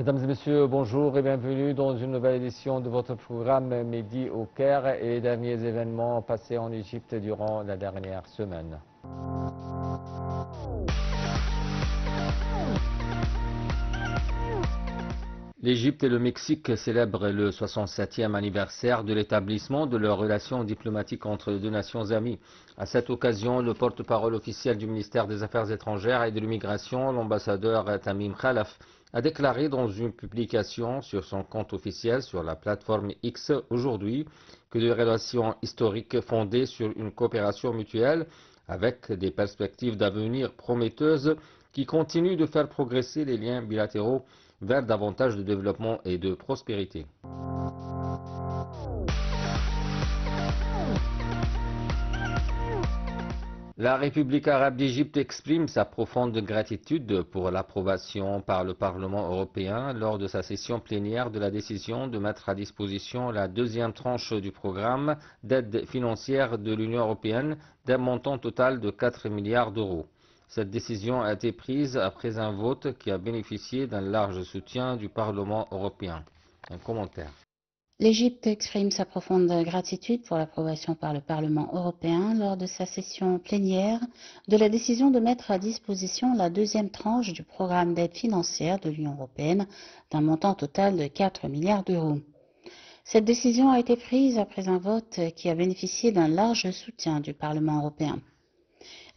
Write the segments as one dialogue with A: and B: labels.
A: Mesdames et messieurs, bonjour et bienvenue dans une nouvelle édition de votre programme Midi au Caire et les derniers événements passés en Égypte durant la dernière semaine. L'Égypte et le Mexique célèbrent le 67e anniversaire de l'établissement de leurs relations diplomatiques entre les deux nations amies. À cette occasion, le porte-parole officiel du ministère des Affaires étrangères et de l'immigration, l'ambassadeur Tamim Khalaf, a déclaré dans une publication sur son compte officiel sur la plateforme X aujourd'hui que des relations historiques fondées sur une coopération mutuelle avec des perspectives d'avenir prometteuses qui continuent de faire progresser les liens bilatéraux vers davantage de développement et de prospérité. La République arabe d'Égypte exprime sa profonde gratitude pour l'approbation par le Parlement européen lors de sa session plénière de la décision de mettre à disposition la deuxième tranche du programme d'aide financière de l'Union européenne d'un montant total de 4 milliards d'euros. Cette décision a été prise après un vote qui a bénéficié d'un large soutien du Parlement européen. Un commentaire.
B: L'Égypte exprime sa profonde gratitude pour l'approbation par le Parlement européen lors de sa session plénière de la décision de mettre à disposition la deuxième tranche du programme d'aide financière de l'Union européenne d'un montant total de 4 milliards d'euros. Cette décision a été prise après un vote qui a bénéficié d'un large soutien du Parlement européen.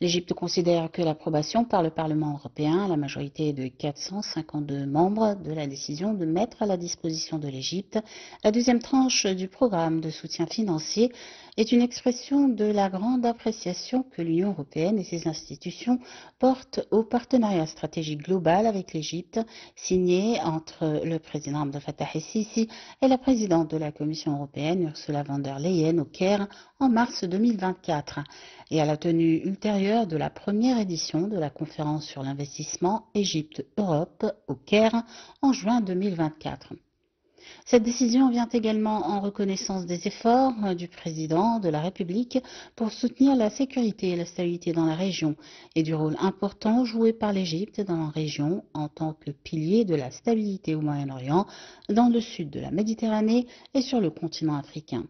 B: L'Égypte considère que l'approbation par le Parlement européen, à la majorité de 452 membres, de la décision de mettre à la disposition de l'Égypte la deuxième tranche du programme de soutien financier est une expression de la grande appréciation que l'Union européenne et ses institutions portent au partenariat stratégique global avec l'Égypte, signé entre le président Abdel Fattah el-Sisi et la présidente de la Commission européenne, Ursula von der Leyen, au Caire en mars 2024, et à la tenue ultérieure de la première édition de la conférence sur l'investissement Égypte-Europe au Caire en juin 2024. Cette décision vient également en reconnaissance des efforts du président de la République pour soutenir la sécurité et la stabilité dans la région et du rôle important joué par l'Égypte dans la région en tant que pilier de la stabilité au Moyen-Orient, dans le sud de la Méditerranée et sur le continent africain.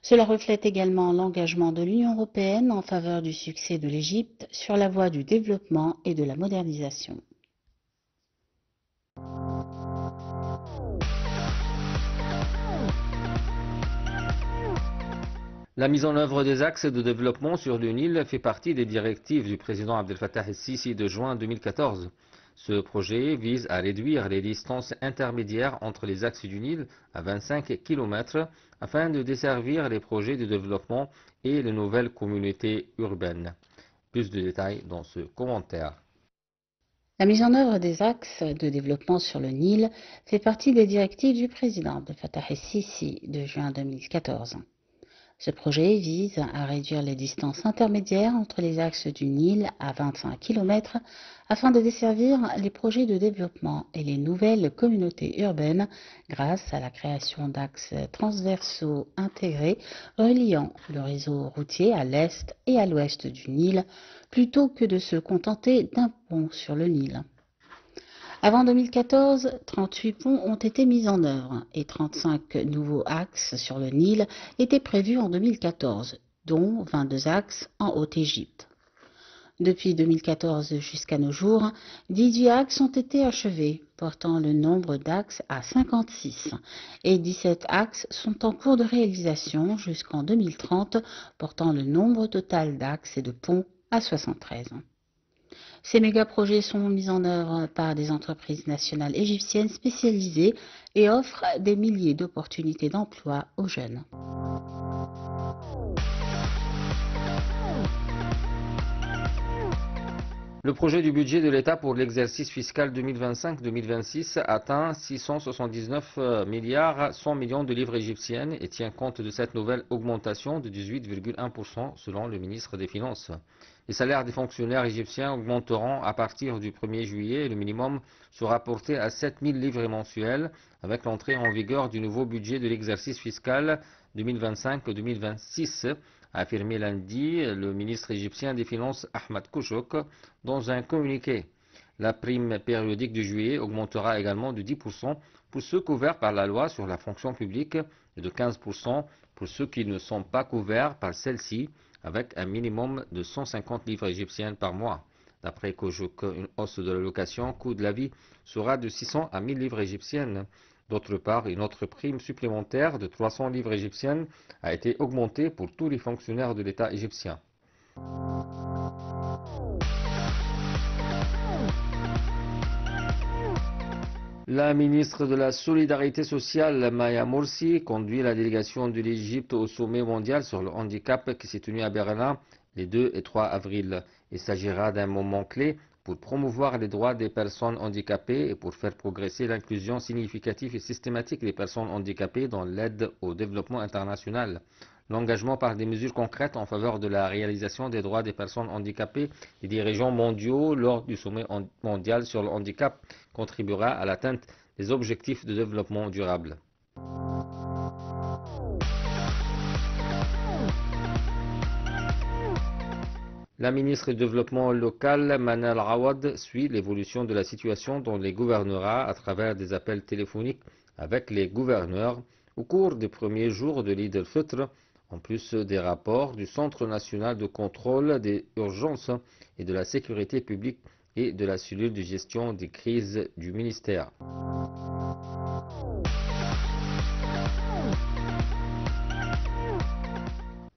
B: Cela reflète également l'engagement de l'Union européenne en faveur du succès de l'Égypte sur la voie du développement et de la modernisation.
A: La mise en œuvre des axes de développement sur le Nil fait partie des directives du président Abdel Fattah el-Sisi de juin 2014. Ce projet vise à réduire les distances intermédiaires entre les axes du Nil à 25 km afin de desservir les projets de développement et les nouvelles communautés urbaines. Plus de détails dans ce commentaire.
B: La mise en œuvre des axes de développement sur le Nil fait partie des directives du président Abdel Fattah el-Sisi de juin 2014. Ce projet vise à réduire les distances intermédiaires entre les axes du Nil à 25 km afin de desservir les projets de développement et les nouvelles communautés urbaines grâce à la création d'axes transversaux intégrés reliant le réseau routier à l'est et à l'ouest du Nil plutôt que de se contenter d'un pont sur le Nil. Avant 2014, 38 ponts ont été mis en œuvre et 35 nouveaux axes sur le Nil étaient prévus en 2014, dont 22 axes en Haute-Égypte. Depuis 2014 jusqu'à nos jours, 18 axes ont été achevés, portant le nombre d'axes à 56, et 17 axes sont en cours de réalisation jusqu'en 2030, portant le nombre total d'axes et de ponts à 73. Ces méga-projets sont mis en œuvre par des entreprises nationales égyptiennes spécialisées et offrent des milliers d'opportunités d'emploi aux jeunes.
A: Le projet du budget de l'État pour l'exercice fiscal 2025-2026 atteint 679 milliards 100 millions de livres égyptiennes et tient compte de cette nouvelle augmentation de 18,1% selon le ministre des Finances. Les salaires des fonctionnaires égyptiens augmenteront à partir du 1er juillet et le minimum sera porté à 7 000 livres mensuels avec l'entrée en vigueur du nouveau budget de l'exercice fiscal 2025-2026, a affirmé lundi le ministre égyptien des Finances Ahmed Kouchouk dans un communiqué. La prime périodique de juillet augmentera également de 10% pour ceux couverts par la loi sur la fonction publique et de 15% pour ceux qui ne sont pas couverts par celle-ci, avec un minimum de 150 livres égyptiennes par mois. D'après Kojok, une hausse de l'allocation coût de la vie sera de 600 à 1000 livres égyptiennes. D'autre part, une autre prime supplémentaire de 300 livres égyptiennes a été augmentée pour tous les fonctionnaires de l'État égyptien. La ministre de la Solidarité sociale, Maya Morsi, conduit la délégation de l'Égypte au sommet mondial sur le handicap qui s'est tenu à Berlin les 2 et 3 avril. Il s'agira d'un moment clé pour promouvoir les droits des personnes handicapées et pour faire progresser l'inclusion significative et systématique des personnes handicapées dans l'aide au développement international. L'engagement par des mesures concrètes en faveur de la réalisation des droits des personnes handicapées des dirigeants mondiaux lors du sommet mondial sur le handicap contribuera à l'atteinte des objectifs de développement durable. La ministre du Développement local, Manal Awad, suit l'évolution de la situation dans les gouvernorats à travers des appels téléphoniques avec les gouverneurs au cours des premiers jours de l'Eid al-Fitr, en plus des rapports du Centre national de contrôle des urgences et de la sécurité publique et de la cellule de gestion des crises du ministère.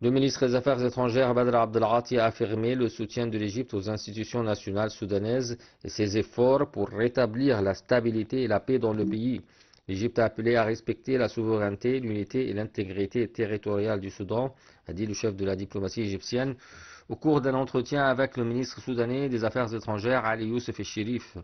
A: Le ministre des Affaires étrangères, Badr Abdelghati, a affirmé le soutien de l'Égypte aux institutions nationales soudanaises et ses efforts pour rétablir la stabilité et la paix dans le pays. L'Égypte a appelé à respecter la souveraineté, l'unité et l'intégrité territoriale du Soudan, a dit le chef de la diplomatie égyptienne, au cours d'un entretien avec le ministre soudanais des Affaires étrangères, Ali Youssef el-Chérif.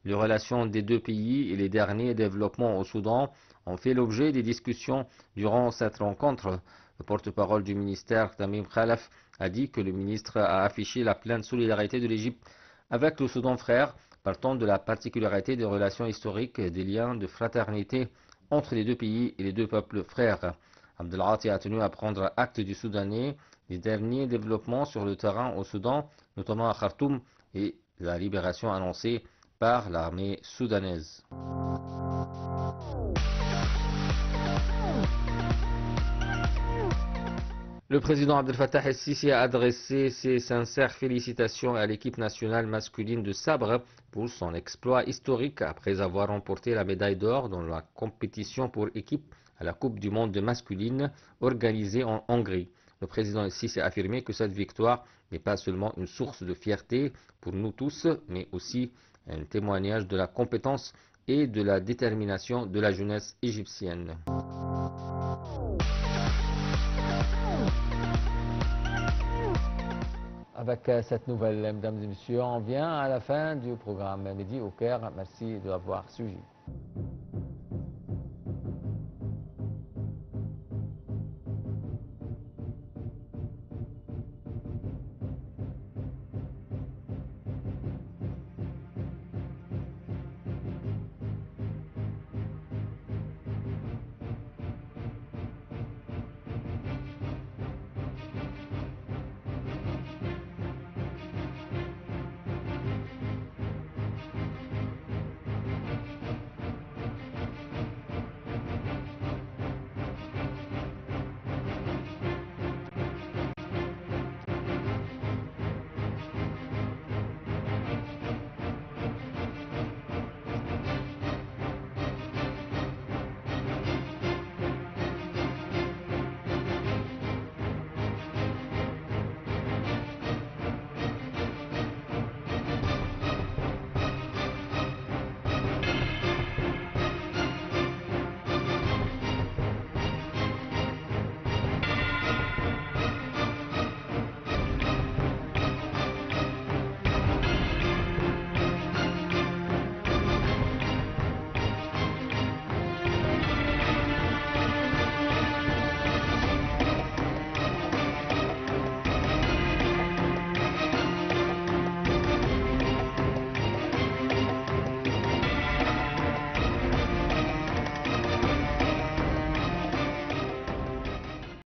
A: Les relations des deux pays et les derniers développements au Soudan ont fait l'objet des discussions durant cette rencontre. Le porte-parole du ministère, Tamim Khalaf, a dit que le ministre a affiché la pleine solidarité de l'Égypte avec le Soudan frère, partant de la particularité des relations historiques et des liens de fraternité entre les deux pays et les deux peuples frères. Abdelghati a tenu à prendre acte du Soudanais des derniers développements sur le terrain au Soudan, notamment à Khartoum, et la libération annoncée par l'armée soudanaise. Le président Abdel Fattah el-Sisi a adressé ses sincères félicitations à l'équipe nationale masculine de sabre pour son exploit historique après avoir remporté la médaille d'or dans la compétition pour équipe à la Coupe du monde masculine organisée en Hongrie. Le président el-Sisi a affirmé que cette victoire n'est pas seulement une source de fierté pour nous tous, mais aussi un témoignage de la compétence et de la détermination de la jeunesse égyptienne. Avec cette nouvelle, mesdames et messieurs, on vient à la fin du programme Midi au Caire. Merci de l'avoir suivi.